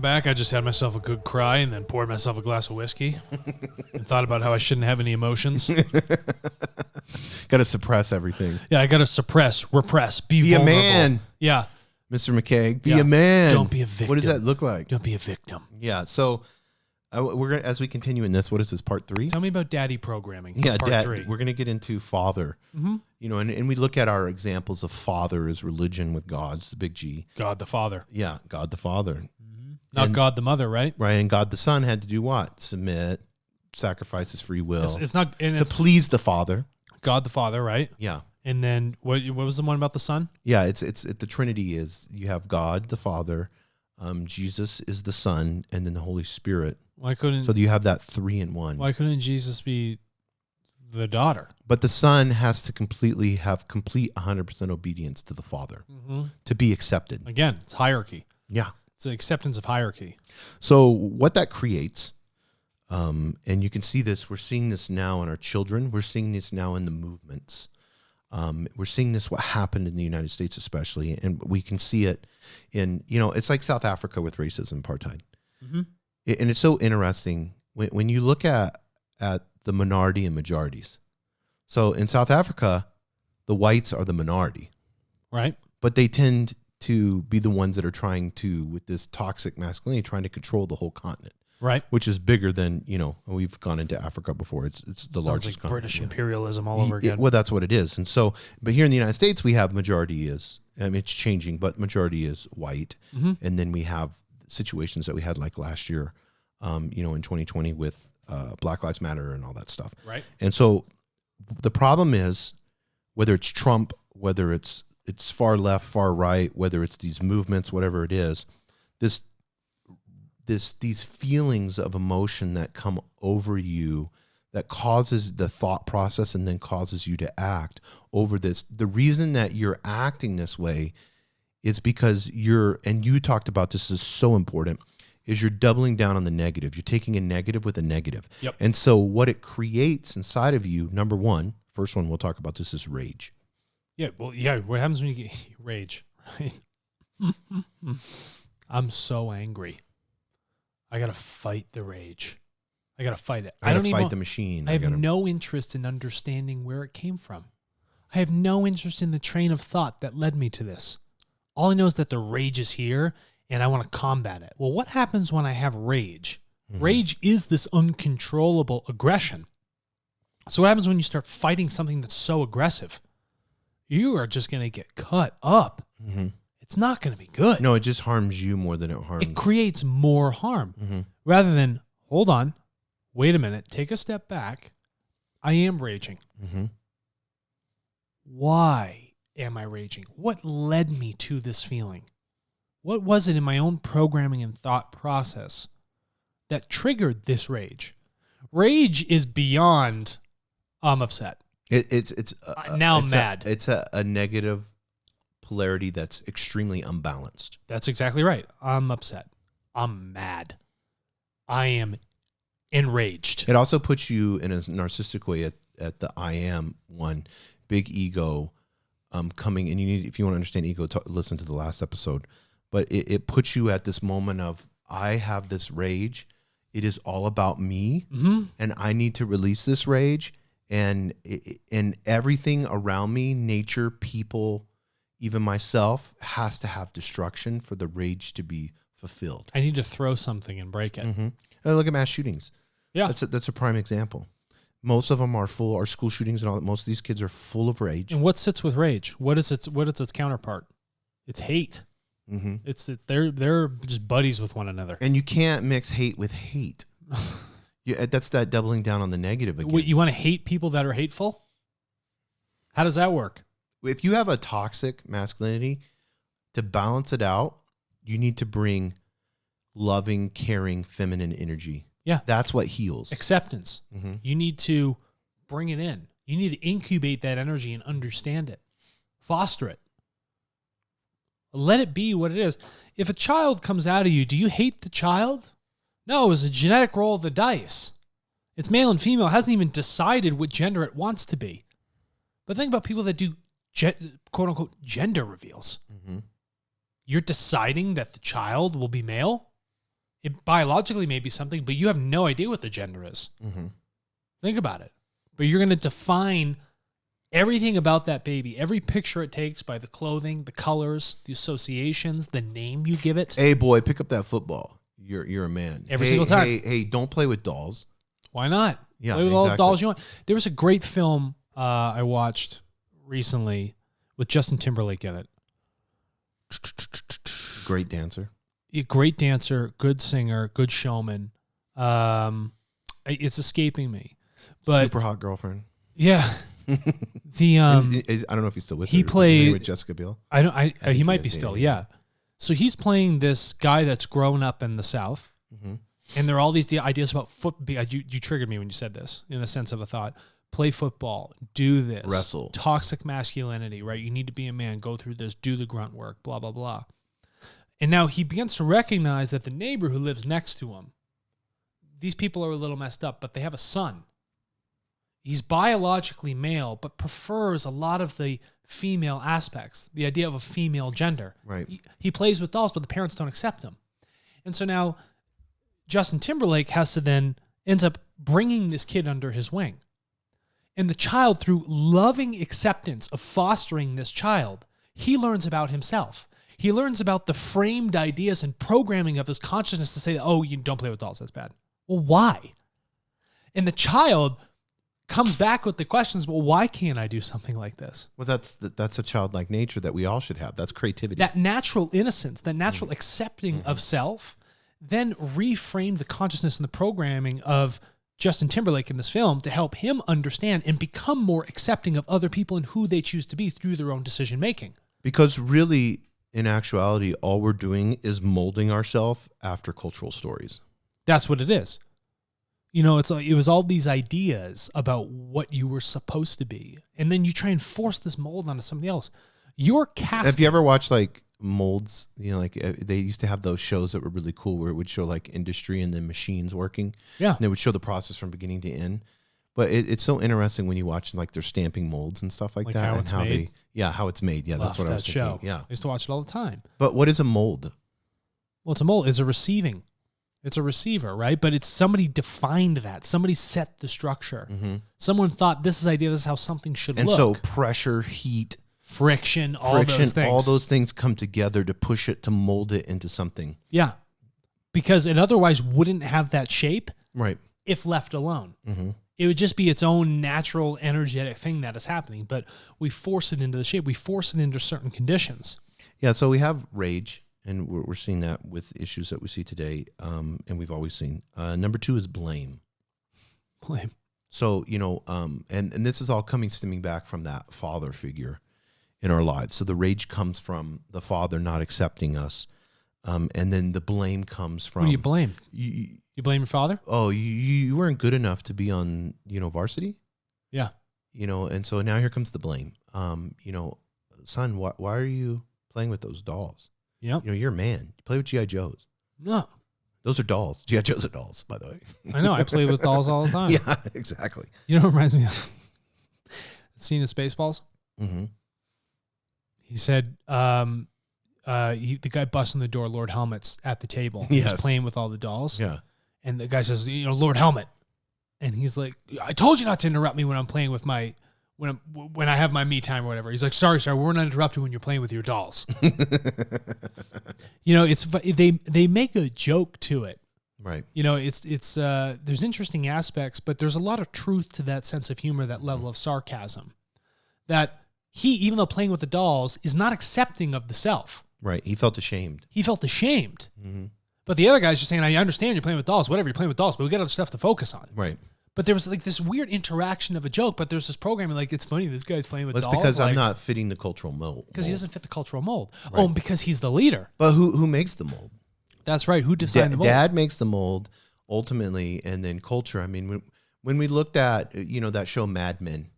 back, I just had myself a good cry and then poured myself a glass of whiskey and thought about how I shouldn't have any emotions. Got to suppress everything. Yeah, I got to suppress, repress, be vulnerable. A man. Yeah. Mr. McKay, be a man. Don't be a victim. What does that look like? Don't be a victim. Yeah, so we're gonna, as we continue in this, what is this, part 3? Tell me about daddy programming. Yeah, part 3. We're going to get into father. Mm-hmm. You know, and we look at our examples of father as religion with God's the big G. God the Father. Yeah, God the Father. Mm-hmm. Not God the Mother, right? Right, and God the Son had to do what? Submit, sacrifice his free will. It's not to please the Father. God the Father, right? Yeah. And then what was the one about the Son? Yeah, it's the Trinity is you have God the Father, Jesus is the Son, and then the Holy Spirit. Why couldn't so you have that 3 in 1? Why couldn't Jesus be the daughter? But the Son has to have complete 100% obedience to the Father to be accepted. Again, it's hierarchy. Yeah, it's an acceptance of hierarchy. So what that creates, and you can see this. We're seeing this now in our children. We're seeing this now in the movements. We're seeing this what happened in the United States, especially, and we can see it in it's like South Africa with racism, apartheid. Mm-hmm. And it's so interesting when you look at the minority and majorities. So in South Africa, the whites are the minority. Right. But they tend to be the ones that are trying to, with this toxic masculinity, trying to control the whole continent. Right. Which is bigger than, we've gone into Africa before. It's the largest like British continent. imperialism all over again. Well, that's what it is. And so, but here in the United States, we have majority is, it's changing, but majority is white. Mm-hmm. And then we have situations that we had like last year, in 2020 with Black Lives Matter and all that stuff. Right. And so the problem is, whether it's Trump, whether it's far left, far right, whether it's these movements, whatever it is, these feelings of emotion that come over you that causes the thought process and then causes you to act over this. The reason that you're acting this way is because and you talked about this is so important, is you're doubling down on the negative. You're taking a negative with a negative. Yep. And so what it creates inside of you, number one, first one we'll talk about this is rage. Yeah, well, yeah, what happens when you get rage, right? I'm so angry. I got to fight the rage. I got to fight it. I got to fight the machine. I have no interest in understanding where it came from. I have no interest in the train of thought that led me to this. All I know is that the rage is here and I want to combat it. Well, what happens when I have rage? Mm-hmm. Rage is this uncontrollable aggression. So what happens when you start fighting something that's so aggressive? You are just going to get cut up. Mm-hmm. It's not going to be good. No, it just harms you more than it harms. It creates more harm rather than, hold on, wait a minute, take a step back. I am raging. Mm-hmm. Why am I raging? What led me to this feeling? What was it in my own programming and thought process that triggered this rage? Rage is beyond, I'm upset. Now I'm mad. It's a negative polarity that's extremely unbalanced. That's exactly right. I'm upset. I'm mad. I am enraged. It also puts you in a narcissistic way at the I am one, big ego coming. And if you want to understand ego, listen to the last episode. But it puts you at this moment of, I have this rage. It is all about me, and I need to release this rage. And everything around me, nature, people, even myself, has to have destruction for the rage to be fulfilled. I need to throw something and break it. Mm-hmm. Look at mass shootings. Yeah, that's a prime example. Most of them are full. Our school shootings and all that. Most of these kids are full of rage. And what sits with rage? What is its counterpart? It's hate. Mm-hmm. It's that they're just buddies with one another. And you can't mix hate with hate. That's that doubling down on the negative again. Wait, you want to hate people that are hateful? How does that work? If you have a toxic masculinity, to balance it out, you need to bring loving, caring, feminine energy. Yeah. That's what heals. Acceptance. Mm-hmm. You need to bring it in. You need to incubate that energy and understand it. Foster it. Let it be what it is. If a child comes out of you, do you hate the child? No, it's a genetic roll of the dice. It's male and female. It hasn't even decided what gender it wants to be. But think about people that do quote unquote gender reveals. Mm-hmm. You're deciding that the child will be male? It biologically may be something, but you have no idea what the gender is. Mm-hmm. Think about it. But you're going to define everything about that baby, every picture it takes by the clothing, the colors, the associations, the name you give it. Hey, boy, pick up that football. You're a man. Every single time. Hey, don't play with dolls. Why not? Yeah, play with all the exactly. dolls you want. There was a great film I watched recently with Justin Timberlake in it. Great dancer. Great dancer, good singer, good showman. It's escaping me, but Super hot girlfriend. yeah. The I don't know if he's still with her. he played with Jessica Biel. I don't. think He might he be is, still. yeah. Yeah. So he's playing this guy that's grown up in the South, Mm-hmm. and there are all these ideas about football. You triggered me when you said this in the sense of a thought. Play football, do this, Wrestle. Toxic masculinity, right? You need to be a man, go through this, do the grunt work, blah, blah, blah. And now he begins to recognize that the neighbor who lives next to him, these people are a little messed up, but they have a son. He's biologically male, but prefers a lot of the female aspects, the idea of a female gender. Right. He plays with dolls, but the parents don't accept him. And so now Justin Timberlake ends up bringing this kid under his wing. And the child, through loving acceptance of fostering this child, he learns about himself. He learns about the framed ideas and programming of his consciousness to say, oh, you don't play with dolls, that's bad. Well, why? And the child comes back with the questions, well, why can't I do something like this? Well, that's a childlike nature that we all should have. That's creativity. That natural innocence, that natural accepting of self, then reframed the consciousness and the programming of Justin Timberlake in this film to help him understand and become more accepting of other people and who they choose to be through their own decision making. Because really, in actuality, all we're doing is molding ourselves after cultural stories. That's what it is. You know, it was all these ideas about what you were supposed to be, and then you try and force this mold onto somebody else. You're casting. Have you ever watched like molds? You know, like they used to have those shows that were really cool where it would show like industry and then machines working. Yeah. And they would show the process from beginning to end. But it's so interesting when you watch like they're stamping molds and stuff like that, how and it's how made? how it's made. Yeah, that's Love what I was that thinking. show. Yeah. I used to watch it all the time. But what is a mold? Well, it's a mold. It's a receiving. It's a receiver, right? But it's somebody defined that. Somebody set the structure. Mm-hmm. Someone thought this is idea. This is how something should And look. so pressure, heat, friction, all those things. Come together to push it, to mold it into something. Yeah, because it otherwise wouldn't have that shape Right. if left alone. Mm-hmm. It would just be its own natural, energetic thing that is happening. But we force it into the shape. We force it into certain conditions. Yeah. So we have rage, and we're seeing that with issues that we see today, and we've always seen. Number 2 is blame. Blame. So, you know, and this is all stemming back from that father figure in our lives. So the rage comes from the father not accepting us. And then the blame comes from... Who do you blame? You blame your father? Oh, you weren't good enough to be on, varsity? Yeah. And so now here comes the blame. Son, why are you playing with those dolls? Yep. You're a man. You play with G.I. Joes. No. Those are dolls. G.I. Joes are dolls, by the way. I know. I play with dolls all the time. Yeah, exactly. You know what reminds me of? Scene in Spaceballs? Mm-hmm. He said, the guy busting the door, Lord Helmet's at the table. Yes. He's playing with all the dolls. Yeah. And the guy says, Lord Helmet. And he's like, I told you not to interrupt me when I'm playing with when I have my me time or whatever. He's like, sorry, we're not interrupting when you're playing with your dolls. They make a joke to it. Right. It's there's interesting aspects, but there's a lot of truth to that sense of humor, that level of sarcasm. That he, even though playing with the dolls, is not accepting of the self. Right. He felt ashamed. Mm-hmm. But the other guy's just saying, I understand you're playing with dolls, whatever, you're playing with dolls, but we got other stuff to focus on. Right. But there was like this weird interaction of a joke, but there's this programming like, it's funny, this guy's playing with dolls. It's because I'm not fitting the cultural mold. Because he doesn't fit the cultural mold. Right. Oh, because he's the leader. But who makes the mold? That's right. Who designed the mold? Dad makes the mold ultimately, and then culture. I mean, when we looked at, that show Mad Men,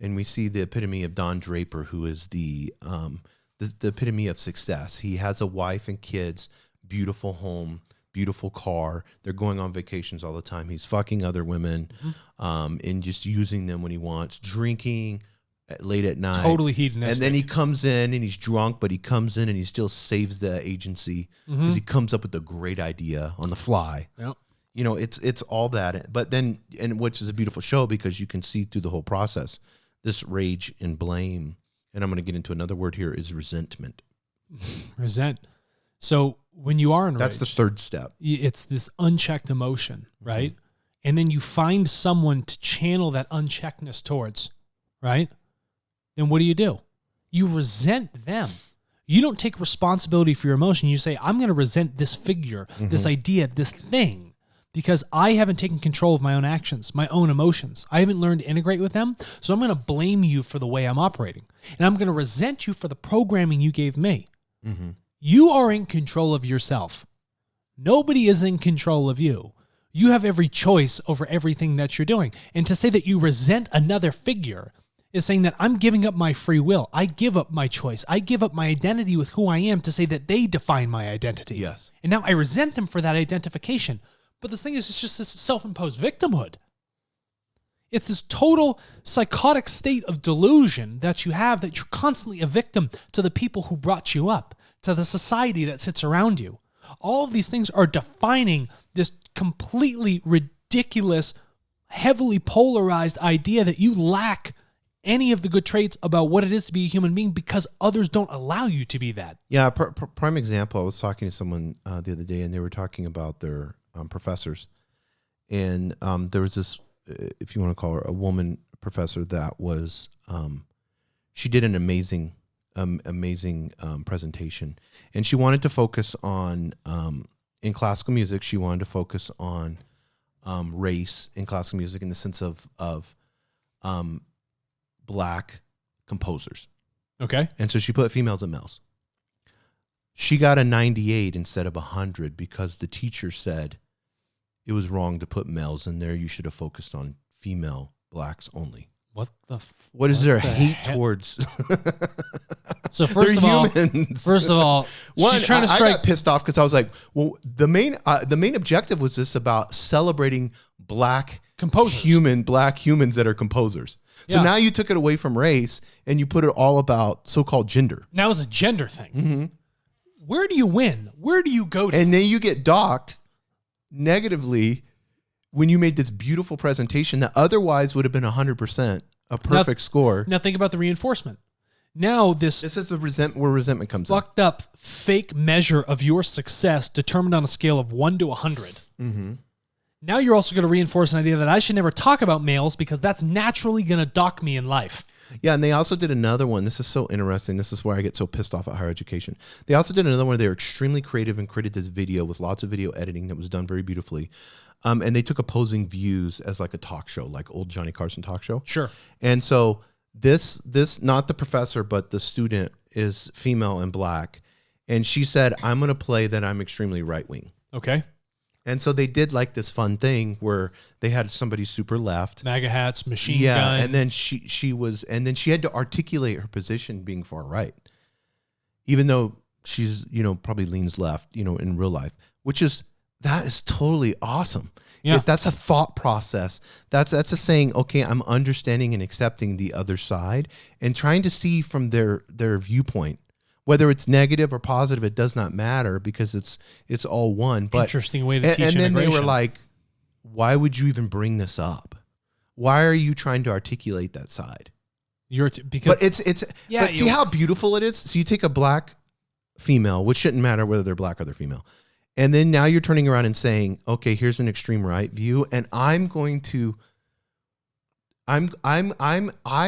and we see the epitome of Don Draper, who is the epitome of success. He has a wife and kids, beautiful home, beautiful car. They're going on vacations all the time. He's fucking other women, and just using them when he wants, drinking late at night. Totally hedonistic. And then he comes in and he's drunk, but he comes in and he still saves the agency because he comes up with a great idea on the fly. Yep. You know, it's all that. But then, and which is a beautiful show because you can see through the whole process, this rage and blame. And I'm going to get into another word here is resentment. Resent. So when you are enraged, that's the third step. It's this unchecked emotion, right? And then you find someone to channel that uncheckedness towards, right? Then what do? You resent them. You don't take responsibility for your emotion. You say, I'm going to resent this figure, this idea, this thing, because I haven't taken control of my own actions, my own emotions. I haven't learned to integrate with them. So I'm going to blame you for the way I'm operating. And I'm going to resent you for the programming you gave me. You are in control of yourself. Nobody is in control of you. You have every choice over everything that you're doing. And to say that you resent another figure is saying that I'm giving up my free will. I give up my choice. I give up my identity with who I am to say that they define my identity. Yes. And now I resent them for that identification. But this thing is, it's just this self-imposed victimhood. It's this total psychotic state of delusion that you have, that you're constantly a victim to the people who brought you up, to the society that sits around you. All of these things are defining this completely ridiculous, heavily polarized idea that you lack any of the good traits about what it is to be a human being because others don't allow you to be that. Yeah, prime example, I was talking to someone the other day, and they were talking about their professors. And there was this, if you want to call her a woman professor, that was, she did an amazing presentation. And she wanted to focus on, in classical music, she wanted to focus on race in classical music in the sense of Black composers. Okay. And so she put females and males. She got a 98 instead of 100 because the teacher said it was wrong to put males in there. You should have focused on female Blacks only. What is there hate towards? So first of all, one, she's trying to strike. I got pissed off because I was like, well, the main objective was this about celebrating Black composers, Black humans that are composers. So now you took it away from race and you put it all about so-called gender. Now it's a gender thing. Where do you win? Where do you go to? And then you get docked negatively when you made this beautiful presentation that otherwise would have been 100%, a perfect score. Now think about the reinforcement. Now this is where resentment comes in. Fucked up fake measure of your success determined on a scale of 1 to 100. Now you're also going to reinforce an idea that I should never talk about males because that's naturally going to dock me in life. Yeah, and they also did another one. This is so interesting. This is where I get so pissed off at higher education. They also did another one where they were extremely creative and created this video with lots of video editing that was done very beautifully. And they took opposing views as like a talk show, like old Johnny Carson talk show. Sure. And so this not the professor, but the student is female and Black. And she said, I'm going to play that I'm extremely right-wing. Okay. And so they did like this fun thing where they had somebody super left, MAGA hats, machine gun, and then she had to articulate her position being far right, even though she's probably leans left in real life, that is totally awesome. Yeah, that's a thought process. That's a saying. Okay, I'm understanding and accepting the other side and trying to see from their viewpoint. Whether it's negative or positive, it does not matter because it's all one. But interesting way to teach and then integration. they were like, why would you even bring this up? Why are you trying to articulate that side? See how beautiful it is? So you take a Black female, which shouldn't matter whether they're Black or they're female. And then now you're turning around and saying, okay, here's an extreme right view. And I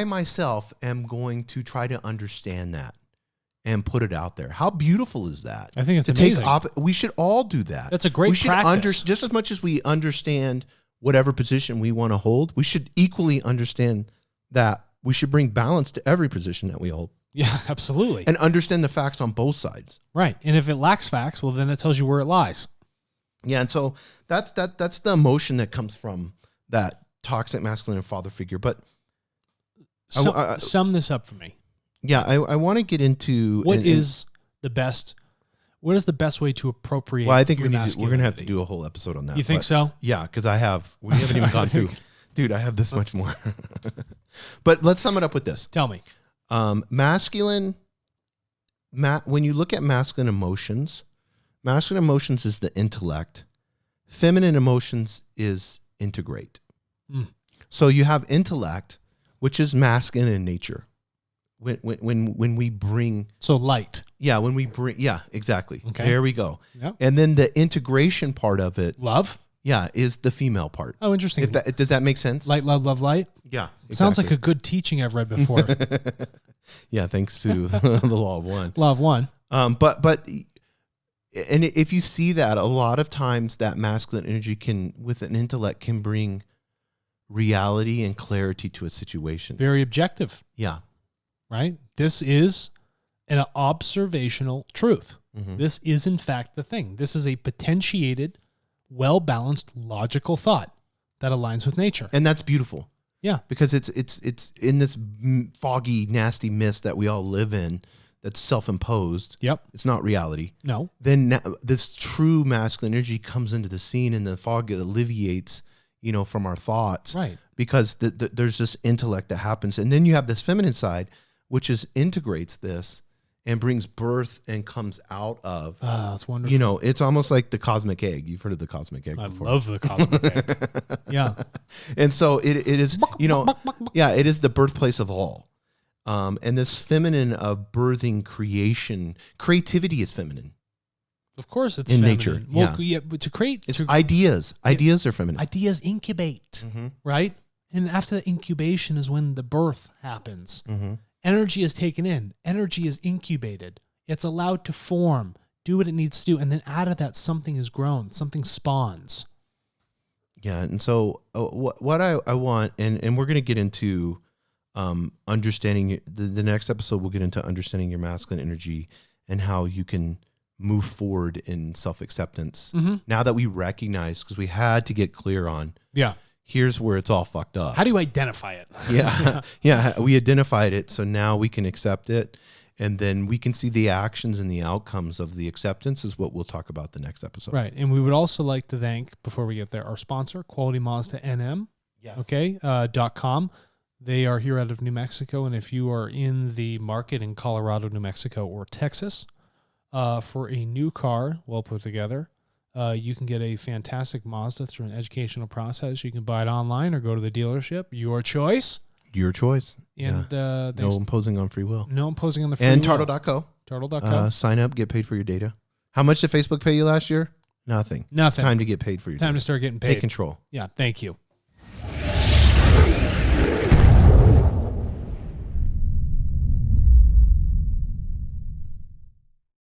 myself am going to try to understand that and put it out there. How beautiful is that? I think it's amazing. We should all do that. That's a great practice. Just as much as we understand whatever position we want to hold, we should equally understand that we should bring balance to every position that we hold. Yeah, absolutely. And understand the facts on both sides. Right. And if it lacks facts, well, then it tells you where it lies. Yeah, and so that's the emotion that comes from that toxic masculine father figure. But sum this up for me. Yeah, I want to get into what is the best way to appropriate. Well, I think we're going to have to do a whole episode on that. You think so? Yeah, because we haven't even gone through Dude, I have this much more. But let's sum it up with this. Tell me. When you look at masculine emotions is the intellect. Feminine emotions is integrate. So you have intellect, which is masculine in nature. When we bring Light. Exactly. Okay. There we go. Yep. And then the integration part of it, Love. is the female part. Oh, interesting. Does that make sense? Light, love, love, light. Yeah. Exactly. Sounds like a good teaching I've read before. Yeah, thanks to the law of one. Law of one. But if you see that, a lot of times that masculine energy with an intellect, can bring reality and clarity to a situation. Very objective. Yeah. Right? This is an observational truth. Mm-hmm. This is, in fact, the thing. This is a potentiated, well-balanced, logical thought that aligns with nature. And that's beautiful. Yeah. Because it's in this foggy, nasty mist that we all live in, that's self-imposed. Yep. It's not reality. No. Then this true masculine energy comes into the scene, and the fog alleviates, from our thoughts. Right. Because there's this intellect that happens. And then you have this feminine side, which integrates this and brings birth and comes out of. Oh, that's wonderful. It's almost like the cosmic egg. You've heard of the cosmic egg before. I love the cosmic egg. Yeah. And so it is, it is the birthplace of all. And this feminine of birthing creation, creativity is feminine. Of course it's in feminine. nature. Well, yeah, but to create... It's ideas. Ideas are feminine. Ideas incubate, right? And after the incubation is when the birth happens. Mm-hmm. Energy is taken in. Energy is incubated. It's allowed to form, do what it needs to do, and then out of that, something is grown. Something spawns. Yeah, and so what I want, and we're going to get into understanding, the next episode we'll get into understanding your masculine energy and how you can move forward in self-acceptance. Mm-hmm. Now that we recognize, because we had to get clear on, here's where it's all fucked up. How do you identify it? Yeah, we identified it, so now we can accept it, and then we can see the actions and the outcomes of the acceptance is what we'll talk about the next episode. Right, and we would also like to thank, before we get there, our sponsor, Quality Mazda NM, .com. They are here out of New Mexico, and if you are in the market in Colorado, New Mexico, or Texas, for a new car, well put together, you can get a fantastic Mazda through an educational process. You can buy it online or go to the dealership. Your choice. Your choice. And no imposing on free will. No imposing on the free will. And Turtle.co. Turtle.co. Sign up, get paid for your data. How much did Facebook pay you last year? Nothing. It's time to get paid for your data. Time to start getting paid. Take control. Yeah, thank you.